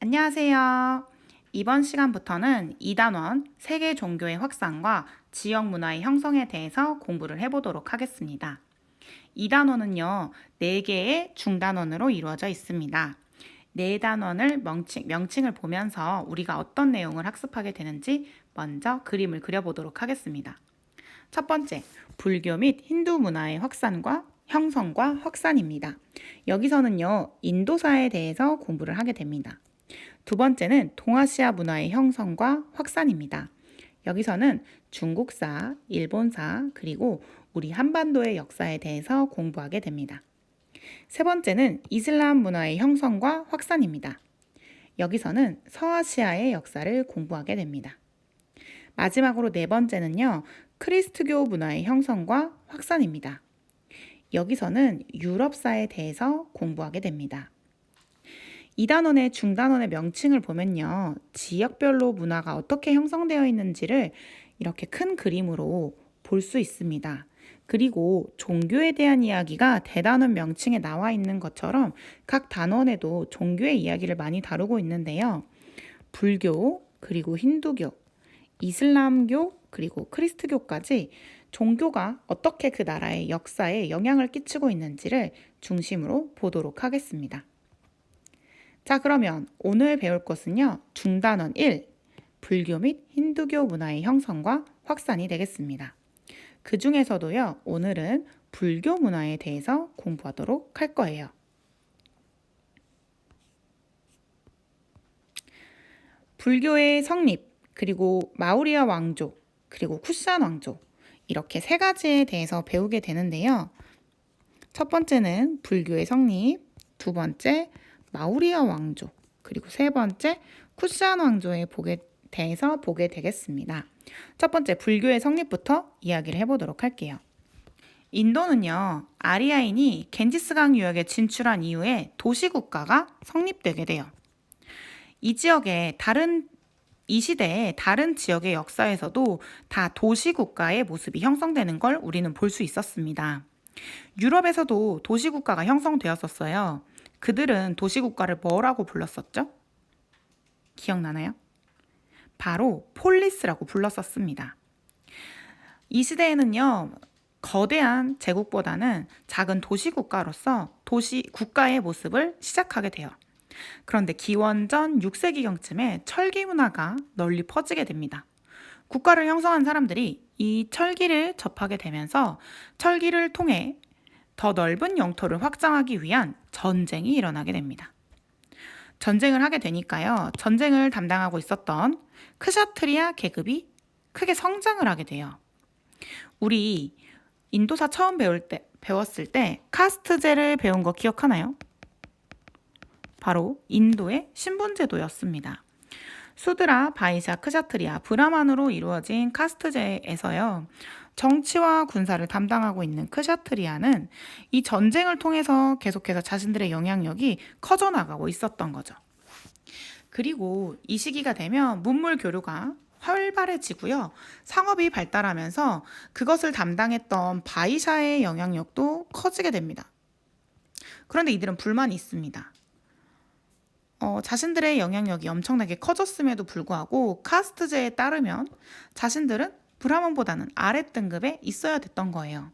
안녕하세요. 이번 시간부터는 이단원 세계 종교의 확산과 지역 문화의 형성에 대해서 공부를 해보도록 하겠습니다. 이단원은요, 4개의 중단원으로 이루어져 있습니다. 네 단원을 명칭을 보면서 우리가 어떤 내용을 학습하게 되는지 먼저 그림을 그려보도록 하겠습니다. 첫 번째, 불교 및 힌두 문화의 확산과 형성과 확산입니다. 여기서는요, 인도사에 대해서 공부를 하게 됩니다. 두 번째는 동아시아 문화의 형성과 확산입니다. 여기서는 중국사, 일본사, 그리고 우리 한반도의 역사에 대해서 공부하게 됩니다. 세 번째는 이슬람 문화의 형성과 확산입니다. 여기서는 서아시아의 역사를 공부하게 됩니다. 마지막으로 네 번째는요, 크리스트교 문화의 형성과 확산입니다. 여기서는 유럽사에 대해서 공부하게 됩니다. 이단원의 중단원의 명칭을 보면요, 지역별로 문화가 어떻게 형성되어 있는지를 이렇게 큰 그림으로 볼 수 있습니다. 그리고 종교에 대한 이야기가 대단원 명칭에 나와 있는 것처럼 각 단원에도 종교의 이야기를 많이 다루고 있는데요. 불교, 그리고 힌두교, 이슬람교, 그리고 크리스트교까지 종교가 어떻게 그 나라의 역사에 영향을 끼치고 있는지를 중심으로 보도록 하겠습니다. 자, 그러면 오늘 배울 것은요, 중단원 1, 불교 및 힌두교 문화의 형성과 확산이 되겠습니다. 그 중에서도요, 오늘은 불교 문화에 대해서 공부하도록 할 거예요. 불교의 성립, 그리고 마우리아 왕조, 그리고 쿠산 왕조, 이렇게 세 가지에 대해서 배우게 되는데요. 첫 번째는 불교의 성립, 두 번째 마우리아 왕조, 그리고 세 번째 쿠산 왕조에 대해서 보게 되겠습니다. 첫 번째 불교의 성립부터 이야기를 해보도록 할게요. 인도는요, 아리아인이 겐지스강 유역에 진출한 이후에 도시국가가 성립되게 돼요. 이 시대의 다른 지역의 역사에서도 다 도시국가의 모습이 형성되는 걸 우리는 볼 수 있었습니다. 유럽에서도 도시국가가 형성되었었어요. 그들은 도시국가를 뭐라고 불렀었죠? 기억나나요? 바로 폴리스라고 불렀었습니다. 이 시대에는요, 거대한 제국보다는 작은 도시국가로서 국가의 모습을 시작하게 돼요. 그런데 기원전 6세기경쯤에 철기 문화가 널리 퍼지게 됩니다. 국가를 형성한 사람들이 이 철기를 접하게 되면서 철기를 통해 더 넓은 영토를 확장하기 위한 전쟁이 일어나게 됩니다. 전쟁을 하게 되니까요, 전쟁을 담당하고 있었던 크샤트리아 계급이 크게 성장을 하게 돼요. 우리 인도사 처음 배웠을 때 카스트제를 배운 거 기억하나요? 바로 인도의 신분제도였습니다. 수드라, 바이샤, 크샤트리아, 브라만으로 이루어진 카스트제에서요, 정치와 군사를 담당하고 있는 크샤트리아는 이 전쟁을 통해서 계속해서 자신들의 영향력이 커져나가고 있었던 거죠. 그리고 이 시기가 되면 문물 교류가 활발해지고요. 상업이 발달하면서 그것을 담당했던 바이샤의 영향력도 커지게 됩니다. 그런데 이들은 불만이 있습니다. 자신들의 영향력이 엄청나게 커졌음에도 불구하고 카스트제에 따르면 자신들은 브라만보다는 아랫등급에 있어야 됐던 거예요.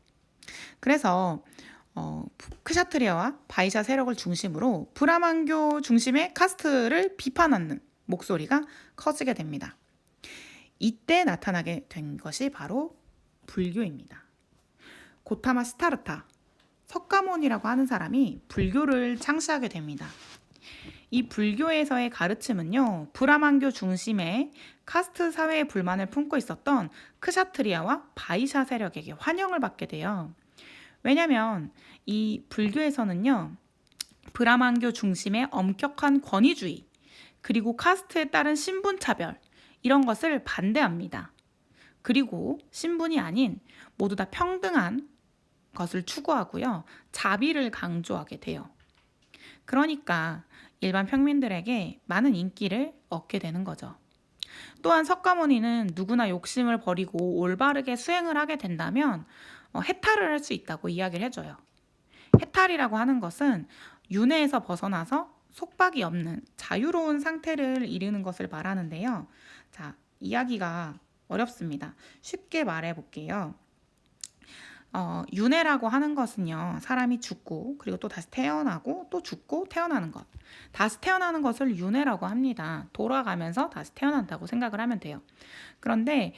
그래서 크샤트리아와 바이샤 세력을 중심으로 브라만교 중심의 카스트를 비판하는 목소리가 커지게 됩니다. 이때 나타나게 된 것이 바로 불교입니다. 고타마 스타르타, 석가모니라고 하는 사람이 불교를 창시하게 됩니다. 이 불교에서의 가르침은요, 브라만교 중심의 카스트 사회의 불만을 품고 있었던 크샤트리아와 바이샤 세력에게 환영을 받게 돼요. 왜냐하면 이 불교에서는요, 브라만교 중심의 엄격한 권위주의, 그리고 카스트에 따른 신분차별, 이런 것을 반대합니다. 그리고 신분이 아닌 모두 다 평등한 것을 추구하고요, 자비를 강조하게 돼요. 그러니까 일반 평민들에게 많은 인기를 얻게 되는 거죠. 또한 석가모니는 누구나 욕심을 버리고 올바르게 수행을 하게 된다면 해탈을 할 수 있다고 이야기를 해줘요. 해탈이라고 하는 것은 윤회에서 벗어나서 속박이 없는 자유로운 상태를 이루는 것을 말하는데요. 자, 이야기가 어렵습니다. 쉽게 말해 볼게요. 윤회라고 하는 것은요, 사람이 죽고 그리고 또 다시 태어나고 또 죽고 태어나는 것. 다시 태어나는 것을 윤회라고 합니다. 돌아가면서 다시 태어난다고 생각을 하면 돼요. 그런데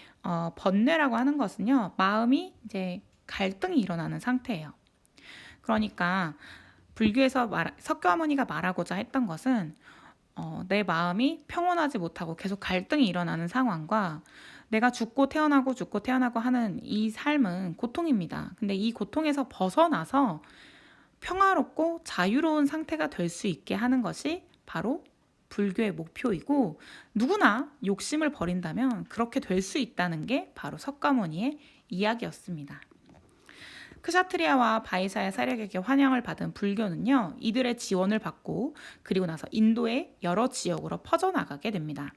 번뇌라고 하는 것은요, 마음이 이제 갈등이 일어나는 상태예요. 그러니까 불교에서 석가모니가 말하고자 했던 것은 내 마음이 평온하지 못하고 계속 갈등이 일어나는 상황과 내가 죽고 태어나고 하는 이 삶은 고통입니다. 근데 이 고통에서 벗어나서 평화롭고 자유로운 상태가 될 수 있게 하는 것이 바로 불교의 목표이고, 누구나 욕심을 버린다면 그렇게 될 수 있다는 게 바로 석가모니의 이야기였습니다. 크샤트리아와 바이사의 사력에게 환영을 받은 불교는요, 이들의 지원을 받고 그리고 나서 인도의 여러 지역으로 퍼져나가게 됩니다.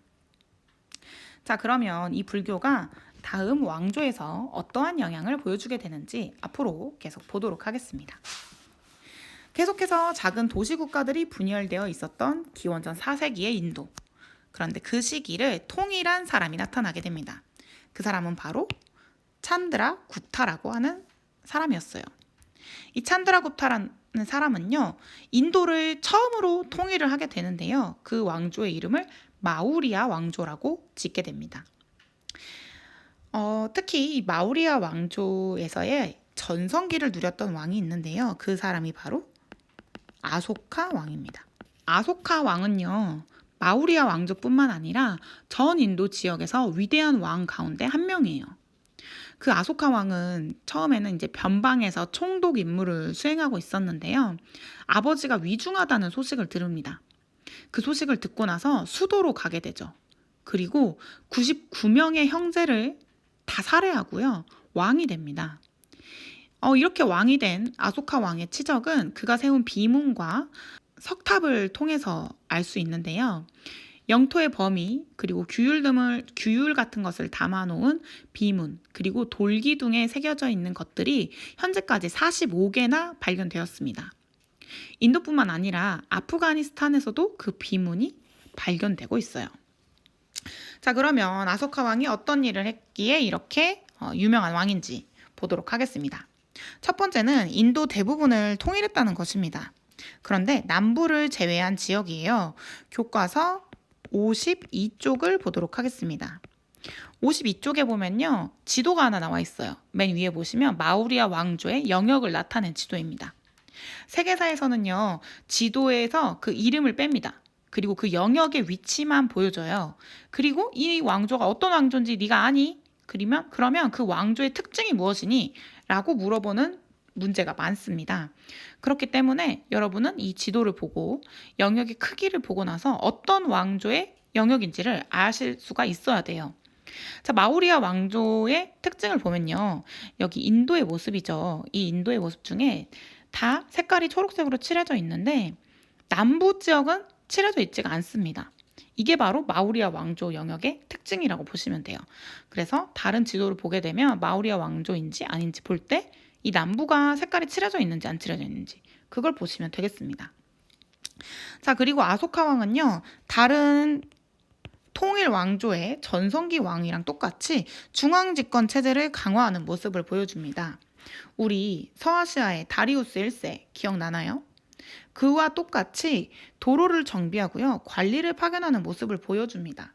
자, 그러면 이 불교가 다음 왕조에서 어떠한 영향을 보여주게 되는지 앞으로 계속 보도록 하겠습니다. 계속해서 작은 도시국가들이 분열되어 있었던 기원전 4세기의 인도. 그런데 그 시기를 통일한 사람이 나타나게 됩니다. 그 사람은 바로 찬드라 굽타라고 하는 사람이었어요. 이 찬드라 굽타라는 사람은요, 인도를 처음으로 통일을 하게 되는데요. 그 왕조의 이름을 마우리아 왕조라고 짓게 됩니다. 특히 이 마우리아 왕조에서의 전성기를 누렸던 왕이 있는데요. 그 사람이 바로 아소카 왕입니다. 아소카 왕은요, 마우리아 왕조뿐만 아니라 전 인도 지역에서 위대한 왕 가운데 한 명이에요. 그 아소카 왕은 처음에는 이제 변방에서 총독 임무를 수행하고 있었는데요. 아버지가 위중하다는 소식을 들읍니다. 그 소식을 듣고 나서 수도로 가게 되죠. 그리고 99명의 형제를 다 살해하고요, 왕이 됩니다. 이렇게 왕이 된 아소카 왕의 치적은 그가 세운 비문과 석탑을 통해서 알 수 있는데요. 영토의 범위, 그리고 규율 같은 것을 담아놓은 비문, 그리고 돌기둥에 새겨져 있는 것들이 현재까지 45개나 발견되었습니다. 인도뿐만 아니라 아프가니스탄에서도 그 비문이 발견되고 있어요. 자, 그러면 아소카 왕이 어떤 일을 했기에 이렇게 유명한 왕인지 보도록 하겠습니다. 첫 번째는 인도 대부분을 통일했다는 것입니다. 그런데 남부를 제외한 지역이에요. 교과서 52쪽을 보도록 하겠습니다. 52쪽에 보면요, 지도가 하나 나와 있어요. 맨 위에 보시면 마우리아 왕조의 영역을 나타낸 지도입니다. 세계사에서는요, 지도에서 그 이름을 뺍니다. 그리고 그 영역의 위치만 보여줘요. 그리고 이 왕조가 어떤 왕조인지 네가 아니? 그러면 그 왕조의 특징이 무엇이니? 라고 물어보는 문제가 많습니다. 그렇기 때문에 여러분은 이 지도를 보고 영역의 크기를 보고 나서 어떤 왕조의 영역인지를 아실 수가 있어야 돼요. 자, 마우리아 왕조의 특징을 보면요, 여기 인도의 모습이죠. 이 인도의 모습 중에 다 색깔이 초록색으로 칠해져 있는데 남부 지역은 칠해져 있지가 않습니다. 이게 바로 마우리아 왕조 영역의 특징이라고 보시면 돼요. 그래서 다른 지도를 보게 되면 마우리아 왕조인지 아닌지 볼 때 이 남부가 색깔이 칠해져 있는지 안 칠해져 있는지 그걸 보시면 되겠습니다. 자, 그리고 아소카 왕은요, 다른 통일 왕조의 전성기 왕이랑 똑같이 중앙 집권 체제를 강화하는 모습을 보여줍니다. 우리 서아시아의 다리우스 1세 기억나나요? 그와 똑같이 도로를 정비하고요, 관리를 파견하는 모습을 보여줍니다.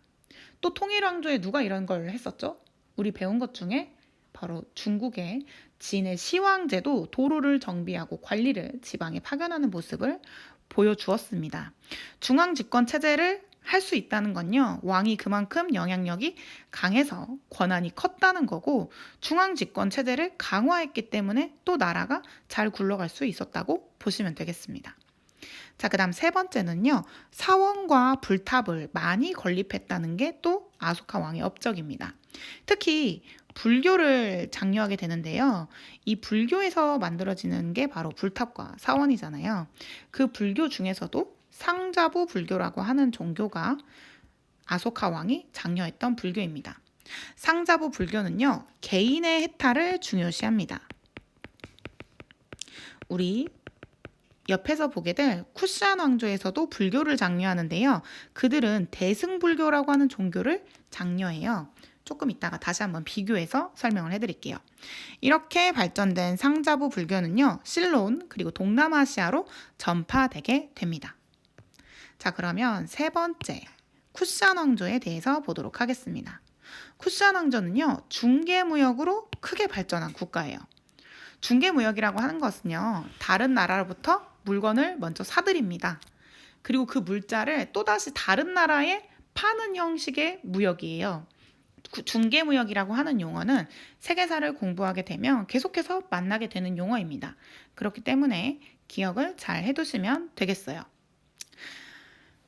또 통일 왕조에 누가 이런 걸 했었죠? 우리 배운 것 중에 바로 중국의 진의 시황제도 도로를 정비하고 관리를 지방에 파견하는 모습을 보여주었습니다. 중앙 집권 체제를 할 수 있다는 건요, 왕이 그만큼 영향력이 강해서 권한이 컸다는 거고, 중앙 집권 체제를 강화했기 때문에 또 나라가 잘 굴러갈 수 있었다고 보시면 되겠습니다. 자, 그 다음 세 번째는요, 사원과 불탑을 많이 건립했다는 게 또 아소카 왕의 업적입니다. 특히 불교를 장려하게 되는데요. 이 불교에서 만들어지는 게 바로 불탑과 사원이잖아요. 그 불교 중에서도 상자부 불교라고 하는 종교가 아소카 왕이 장려했던 불교입니다. 상자부 불교는요, 개인의 해탈을 중요시합니다. 우리 옆에서 보게 될 쿠시안 왕조에서도 불교를 장려하는데요. 그들은 대승불교라고 하는 종교를 장려해요. 조금 이따가 다시 한번 비교해서 설명을 해드릴게요. 이렇게 발전된 상자부 불교는요, 실론 그리고 동남아시아로 전파되게 됩니다. 자, 그러면 세 번째 쿠시안 왕조에 대해서 보도록 하겠습니다. 쿠시안 왕조는요, 중개무역으로 크게 발전한 국가예요. 중개무역이라고 하는 것은요, 다른 나라로부터 물건을 먼저 사들입니다. 그리고 그 물자를 또다시 다른 나라에 파는 형식의 무역이에요. 중개무역이라고 하는 용어는 세계사를 공부하게 되면 계속해서 만나게 되는 용어입니다. 그렇기 때문에 기억을 잘 해두시면 되겠어요.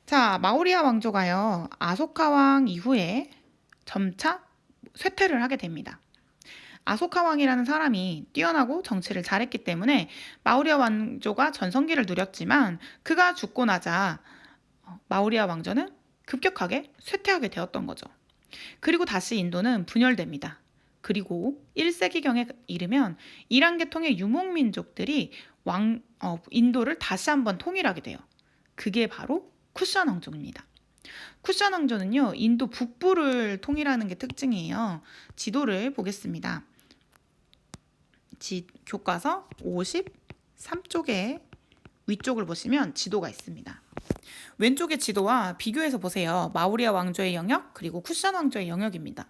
자, 마우리아 왕조가요, 아소카 왕 이후에 점차 쇠퇴를 하게 됩니다. 아소카 왕이라는 사람이 뛰어나고 정치를 잘했기 때문에 마우리아 왕조가 전성기를 누렸지만 그가 죽고 나자 마우리아 왕조는 급격하게 쇠퇴하게 되었던 거죠. 그리고 다시 인도는 분열됩니다. 그리고 1세기경에 이르면 이란 계통의 유목민족들이 인도를 다시 한번 통일하게 돼요. 그게 바로 쿠시안 왕조입니다. 쿠시안 왕조는요, 인도 북부를 통일하는 게 특징이에요. 지도를 보겠습니다. 교과서 53쪽에 위쪽을 보시면 지도가 있습니다. 왼쪽의 지도와 비교해서 보세요. 마우리아 왕조의 영역 그리고 쿠시안 왕조의 영역입니다.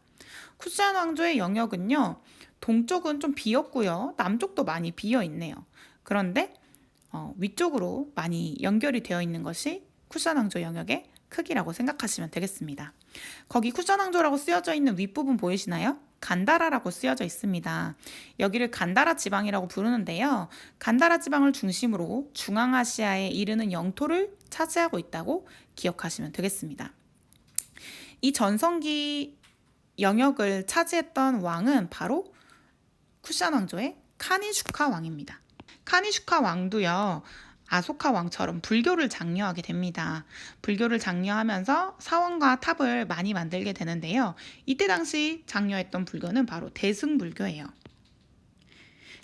쿠시안 왕조의 영역은요, 동쪽은 좀 비었고요, 남쪽도 많이 비어 있네요. 그런데 위쪽으로 많이 연결이 되어 있는 것이 쿠시안 왕조 영역의 크기라고 생각하시면 되겠습니다. 거기 쿠시안 왕조라고 쓰여져 있는 윗부분 보이시나요? 간다라라고 쓰여져 있습니다. 여기를 간다라 지방이라고 부르는데요. 간다라 지방을 중심으로 중앙아시아에 이르는 영토를 차지하고 있다고 기억하시면 되겠습니다. 이 전성기 영역을 차지했던 왕은 바로 쿠시안 왕조의 카니슈카 왕입니다. 카니슈카 왕도요, 아소카 왕처럼 불교를 장려하게 됩니다. 불교를 장려하면서 사원과 탑을 많이 만들게 되는데요. 이때 당시 장려했던 불교는 바로 대승불교예요.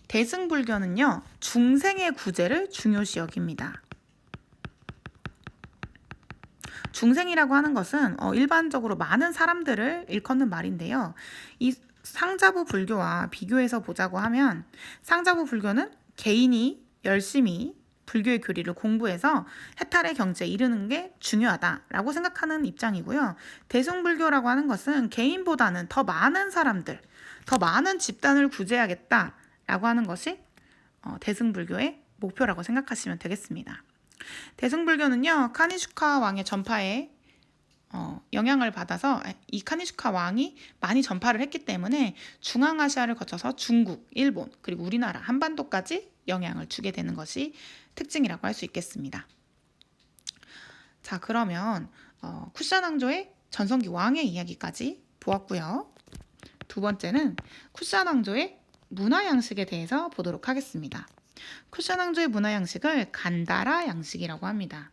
대승불교는요, 중생의 구제를 중요시 여깁니다. 중생이라고 하는 것은 일반적으로 많은 사람들을 일컫는 말인데요. 이 상자부 불교와 비교해서 보자고 하면 상자부 불교는 개인이 열심히 불교의 교리를 공부해서 해탈의 경지에 이르는 게 중요하다라고 생각하는 입장이고요. 대승불교라고 하는 것은 개인보다는 더 많은 사람들, 더 많은 집단을 구제하겠다라고 하는 것이 대승불교의 목표라고 생각하시면 되겠습니다. 대승불교는요, 카니슈카 왕의 전파에 영향을 받아서 이 카니슈카 왕이 많이 전파를 했기 때문에 중앙아시아를 거쳐서 중국, 일본, 그리고 우리나라 한반도까지 영향을 주게 되는 것이 특징이라고 할 수 있겠습니다. 자, 그러면 쿠시안 왕조의 전성기 왕의 이야기까지 보았고요. 두 번째는 쿠시안 왕조의 문화 양식에 대해서 보도록 하겠습니다. 쿠시안 왕조의 문화 양식을 간다라 양식이라고 합니다.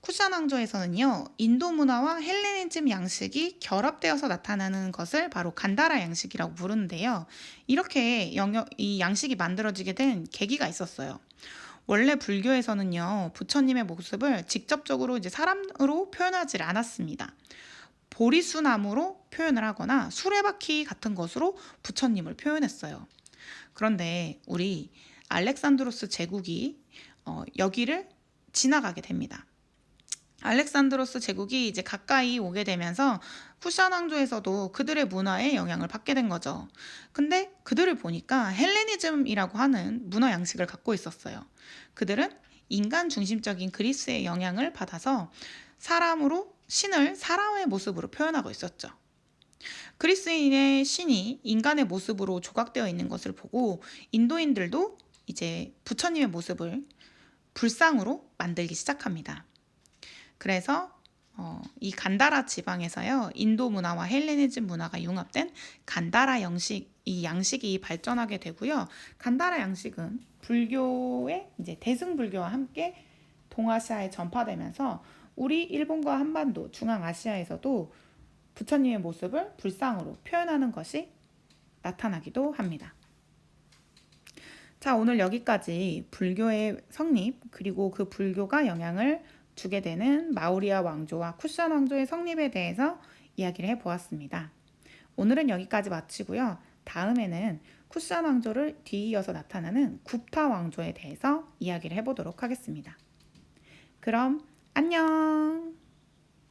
쿠시안 왕조에서는요, 인도 문화와 헬레니즘 양식이 결합되어서 나타나는 것을 바로 간다라 양식이라고 부르는데요. 이렇게 이 양식이 만들어지게 된 계기가 있었어요. 원래 불교에서는요, 부처님의 모습을 직접적으로 이제 사람으로 표현하지 않았습니다. 보리수나무로 표현을 하거나 수레바퀴 같은 것으로 부처님을 표현했어요. 그런데 우리 알렉산드로스 제국이 여기를 지나가게 됩니다. 알렉산드로스 제국이 이제 가까이 오게 되면서 쿠시안 왕조에서도 그들의 문화에 영향을 받게 된 거죠. 근데 그들을 보니까 헬레니즘이라고 하는 문화 양식을 갖고 있었어요. 그들은 인간 중심적인 그리스의 영향을 받아서 사람으로 신을 사람의 모습으로 표현하고 있었죠. 그리스인의 신이 인간의 모습으로 조각되어 있는 것을 보고 인도인들도 이제 부처님의 모습을 불상으로 만들기 시작합니다. 그래서 이 간다라 지방에서요, 인도 문화와 헬레니즘 문화가 융합된 간다라 이 양식이 발전하게 되고요. 간다라 양식은 불교의 이제 대승불교와 함께 동아시아에 전파되면서 우리 일본과 한반도, 중앙아시아에서도 부처님의 모습을 불상으로 표현하는 것이 나타나기도 합니다. 자, 오늘 여기까지 불교의 성립, 그리고 그 불교가 영향을 주게 되는 마우리아 왕조와 쿠션 왕조의 성립에 대해서 이야기를 해보았습니다. 오늘은 여기까지 마치고요. 다음에는 쿠션 왕조를 뒤이어서 나타나는 굽타 왕조에 대해서 이야기를 해보도록 하겠습니다. 그럼 안녕!